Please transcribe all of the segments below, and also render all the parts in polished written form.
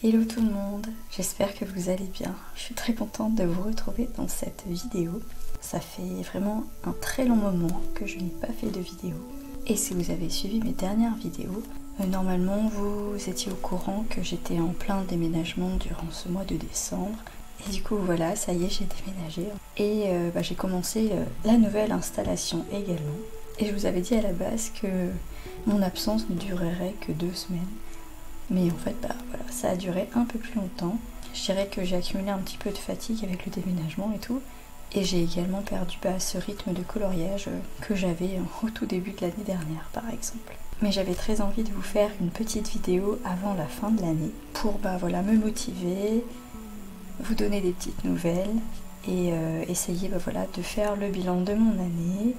Hello tout le monde, j'espère que vous allez bien. Je suis très contente de vous retrouver dans cette vidéo. Ça fait vraiment un très long moment que je n'ai pas fait de vidéo. Et si vous avez suivi mes dernières vidéos, normalement vous étiez au courant que j'étais en plein déménagement durant ce mois de décembre. Et du coup voilà, ça y est, j'ai déménagé. Et j'ai commencé la nouvelle installation également. Et je vous avais dit à la base que mon absence ne durerait que 2 semaines. Mais en fait, voilà, ça a duré un peu plus longtemps. Je dirais que j'ai accumulé un petit peu de fatigue avec le déménagement et tout. Et j'ai également perdu ce rythme de coloriage que j'avais au tout début de l'année dernière, par exemple. Mais j'avais très envie de vous faire une petite vidéo avant la fin de l'année pour me motiver, vous donner des petites nouvelles et essayer de faire le bilan de mon année.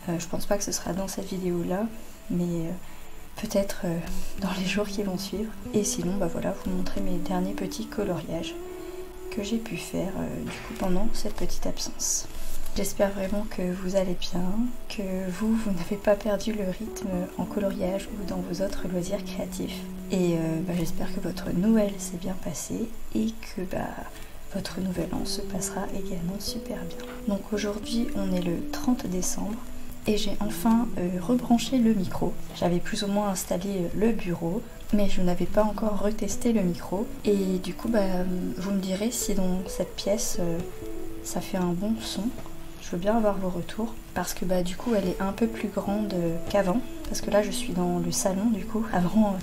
Je pense pas que ce sera dans cette vidéo-là, mais peut-être dans les jours qui vont suivre. Et sinon, vous montrer mes derniers petits coloriages que j'ai pu faire pendant cette petite absence. J'espère vraiment que vous allez bien, que vous n'avez pas perdu le rythme en coloriage ou dans vos autres loisirs créatifs. Et j'espère que votre Noël s'est bien passé et que votre nouvel an se passera également super bien. Donc aujourd'hui, on est le 30 décembre. Et j'ai enfin rebranché le micro. J'avais plus ou moins installé le bureau, mais je n'avais pas encore retesté le micro. Et du coup, vous me direz si dans cette pièce, ça fait un bon son. Je veux bien avoir vos retours, parce que du coup, elle est un peu plus grande qu'avant. Parce que là, je suis dans le salon, du coup. Avant,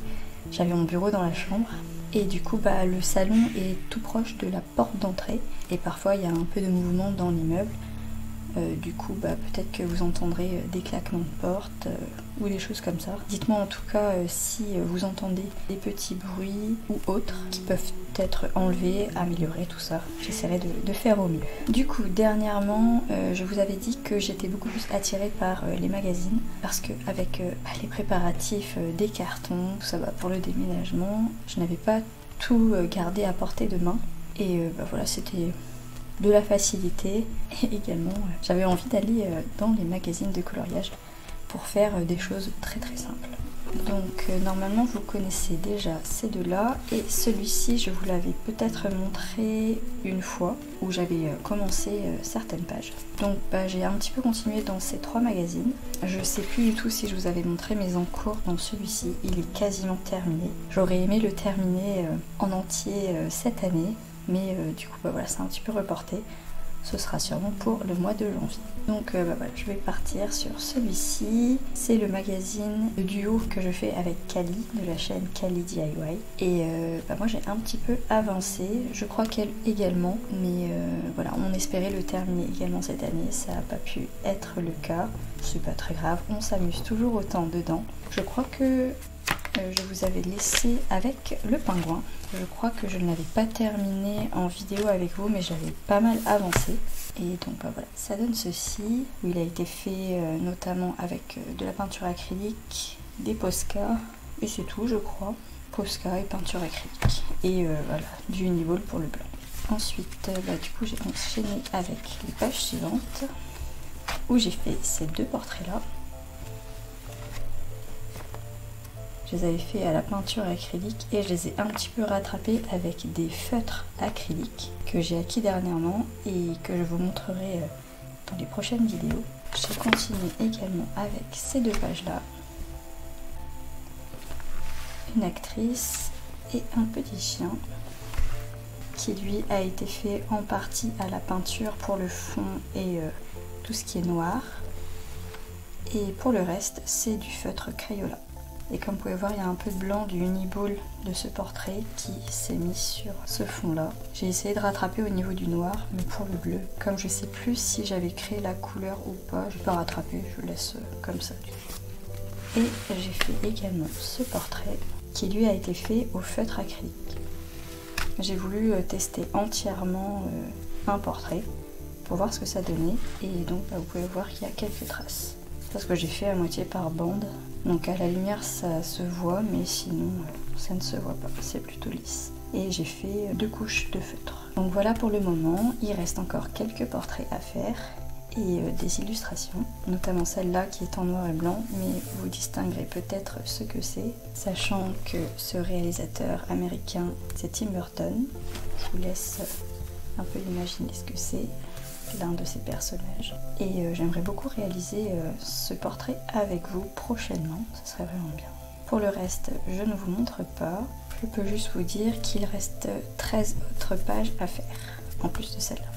j'avais mon bureau dans la chambre. Et du coup, le salon est tout proche de la porte d'entrée. Et parfois, il y a un peu de mouvement dans l'immeuble. Du coup peut-être que vous entendrez des claquements de porte ou des choses comme ça. Dites-moi en tout cas si vous entendez des petits bruits ou autres qui peuvent être enlevés, améliorés, tout ça. J'essaierai de faire au mieux. Du coup dernièrement je vous avais dit que j'étais beaucoup plus attirée par les magazines parce que avec les préparatifs des cartons, tout ça pour le déménagement, je n'avais pas tout gardé à portée de main et c'était de la facilité et également j'avais envie d'aller dans les magazines de coloriage pour faire des choses très très simples. Donc normalement vous connaissez déjà ces deux-là et celui-ci je vous l'avais peut-être montré une fois où j'avais commencé certaines pages. Donc j'ai un petit peu continué dans ces 3 magazines. Je sais plus du tout si je vous avais montré mes en cours dans celui-ci, il est quasiment terminé. J'aurais aimé le terminer en entier cette année. Mais du coup c'est un petit peu reporté. Ce sera sûrement pour le mois de janvier. Donc je vais partir sur celui-ci. C'est le magazine de duo que je fais avec Kali de la chaîne Kali DIY. Et moi j'ai un petit peu avancé. Je crois qu'elle également. Mais on espérait le terminer également cette année. Ça n'a pas pu être le cas. C'est pas très grave. On s'amuse toujours autant dedans. Je crois que je vous avais laissé avec le pingouin. Je crois que je ne l'avais pas terminé en vidéo avec vous, mais j'avais pas mal avancé. Et donc ça donne ceci, où il a été fait notamment avec de la peinture acrylique, des Posca, et c'est tout je crois. Posca et peinture acrylique. Et du Uniball pour le blanc. Ensuite, du coup j'ai enchaîné avec les pages suivantes, où j'ai fait ces 2 portraits là. Je les avais fait à la peinture acrylique et je les ai un petit peu rattrapés avec des feutres acryliques que j'ai acquis dernièrement et que je vous montrerai dans les prochaines vidéos. J'ai continué également avec ces 2 pages-là. Une actrice et un petit chien qui lui a été fait en partie à la peinture pour le fond et tout ce qui est noir. Et pour le reste, c'est du feutre Crayola. Et comme vous pouvez voir, il y a un peu de blanc du Uniball de ce portrait qui s'est mis sur ce fond là. J'ai essayé de rattraper au niveau du noir, mais pour le bleu, comme je sais plus si j'avais créé la couleur ou pas, je vais pas rattraper, je laisse comme ça. Et j'ai fait également ce portrait qui lui a été fait au feutre acrylique. J'ai voulu tester entièrement un portrait pour voir ce que ça donnait. Et donc vous pouvez voir qu'il y a quelques traces. Parce que j'ai fait à moitié par bande. Donc à la lumière ça se voit, mais sinon ça ne se voit pas, c'est plutôt lisse. Et j'ai fait 2 couches de feutre. Donc voilà pour le moment, il reste encore quelques portraits à faire. et des illustrations, notamment celle-là qui est en noir et blanc, mais vous distinguerez peut-être ce que c'est, sachant que ce réalisateur américain, c'est Tim Burton. Je vous laisse un peu imaginer ce que c'est, l'un de ses personnages. Et j'aimerais beaucoup réaliser ce portrait avec vous prochainement, ce serait vraiment bien. Pour le reste, je ne vous montre pas, je peux juste vous dire qu'il reste 13 autres pages à faire, en plus de celle-là.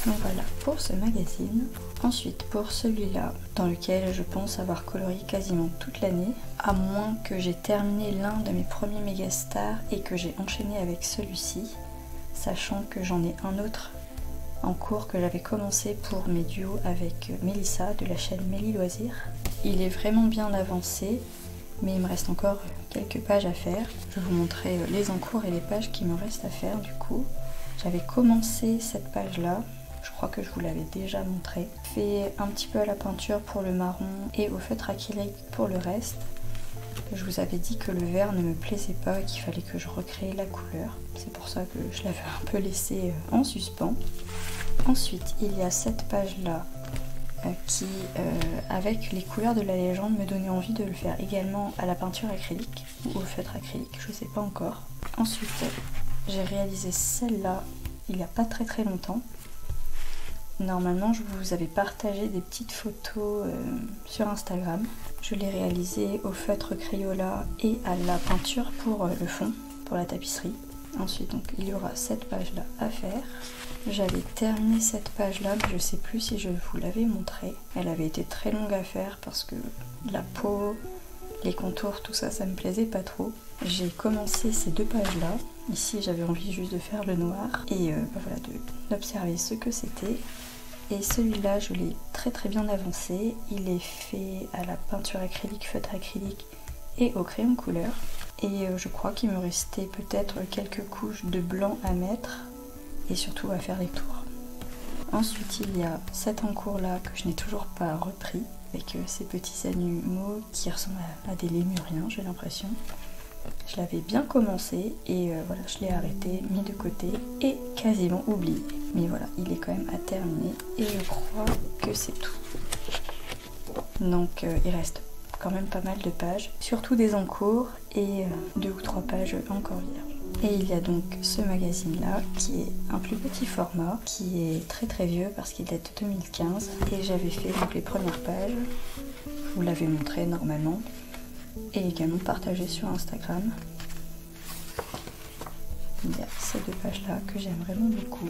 Donc voilà pour ce magazine. Ensuite pour celui-là, dans lequel je pense avoir colorié quasiment toute l'année, à moins que j'ai terminé l'un de mes premiers Megastars et que j'ai enchaîné avec celui-ci, sachant que j'en ai un autre en cours que j'avais commencé pour mes duos avec Mélissa de la chaîne Mélie Loisirs. Il est vraiment bien avancé, mais il me reste encore quelques pages à faire. Je vais vous montrer les encours et les pages qui me restent à faire du coup. J'avais commencé cette page-là, je crois que je vous l'avais déjà montré. Fait un petit peu à la peinture pour le marron et au feutre acrylique pour le reste. Je vous avais dit que le vert ne me plaisait pas et qu'il fallait que je recrée la couleur. C'est pour ça que je l'avais un peu laissé en suspens. Ensuite, il y a cette page-là qui, avec les couleurs de la légende, me donnait envie de le faire également à la peinture acrylique ou au feutre acrylique, je ne sais pas encore. Ensuite, j'ai réalisé celle-là il n'y a pas très longtemps. Normalement, je vous avais partagé des petites photos sur Instagram. Je l'ai réalisée au feutre Crayola et à la peinture pour le fond, pour la tapisserie. Ensuite, donc, il y aura cette page-là à faire. J'avais terminé cette page-là, mais je ne sais plus si je vous l'avais montré. Elle avait été très longue à faire parce que la peau, les contours, tout ça, ça me plaisait pas trop. J'ai commencé ces deux pages-là. Ici, j'avais envie juste de faire le noir et voilà, d'observer ce que c'était. Et celui-là, je l'ai très bien avancé. Il est fait à la peinture acrylique, feutre acrylique et au crayon couleur. Et je crois qu'il me restait peut-être quelques couches de blanc à mettre et surtout à faire les tours. Ensuite, il y a cet encours-là que je n'ai toujours pas repris, avec ces petits animaux qui ressemblent à des lémuriens, j'ai l'impression. Je l'avais bien commencé et voilà, je l'ai arrêté, mis de côté et quasiment oublié. Mais voilà, il est quand même à terminer et je crois que c'est tout. Donc il reste quand même pas mal de pages, surtout des encours et 2 ou 3 pages encore vierges. Et il y a donc ce magazine là qui est un plus petit format, qui est très vieux parce qu'il date de 2015 et j'avais fait donc les premières pages, je vous l'avais montré normalement, et également partagé sur Instagram. Il y a ces 2 pages là que j'aime vraiment beaucoup.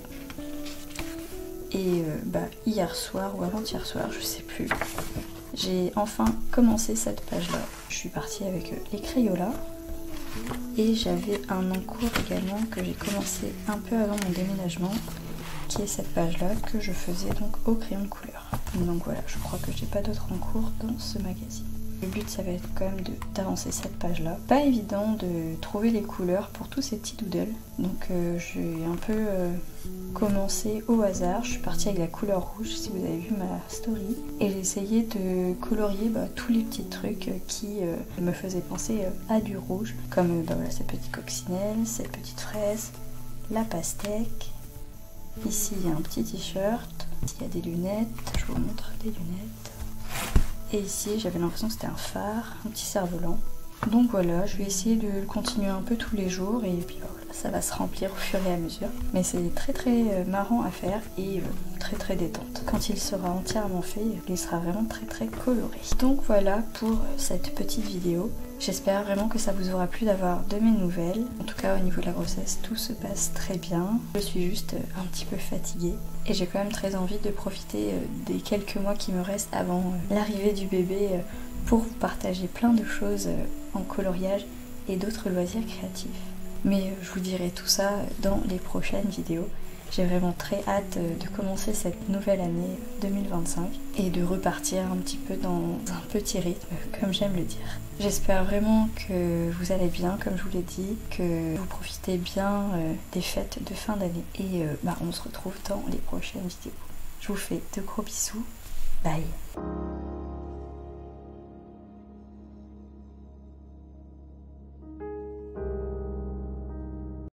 Et hier soir ou avant-hier soir, je sais plus, j'ai enfin commencé cette page là. Je suis partie avec les Crayola et j'avais un encours également que j'ai commencé un peu avant mon déménagement, qui est cette page là que je faisais donc au crayon couleur. Donc voilà, je crois que j'ai pas d'autres encours dans ce magazine. Le but, ça va être quand même d'avancer cette page-là. Pas évident de trouver les couleurs pour tous ces petits doodles. Donc j'ai un peu commencé au hasard. Je suis partie avec la couleur rouge, si vous avez vu ma story. Et j'ai essayé de colorier tous les petits trucs qui me faisaient penser à du rouge. Comme voilà, cette petite coccinelle, cette petite fraise, la pastèque. Ici, il y a un petit t-shirt. Ici, il y a des lunettes. Je vous montre des lunettes. Et ici, j'avais l'impression que c'était un phare, un petit cerf-volant. Donc voilà, je vais essayer de le continuer un peu tous les jours et puis voilà, ça va se remplir au fur et à mesure. Mais c'est très marrant à faire et très détente. Quand il sera entièrement fait, il sera vraiment très coloré. Donc voilà pour cette petite vidéo. J'espère vraiment que ça vous aura plu d'avoir de mes nouvelles. En tout cas, au niveau de la grossesse, tout se passe très bien. Je suis juste un petit peu fatiguée. Et j'ai quand même très envie de profiter des quelques mois qui me restent avant l'arrivée du bébé pour vous partager plein de choses en coloriage et d'autres loisirs créatifs. Mais je vous dirai tout ça dans les prochaines vidéos. J'ai vraiment très hâte de commencer cette nouvelle année 2025 et de repartir un petit peu dans un petit rythme, comme j'aime le dire. J'espère vraiment que vous allez bien, comme je vous l'ai dit, que vous profitez bien des fêtes de fin d'année. Et on se retrouve dans les prochaines vidéos. Je vous fais de gros bisous. Bye!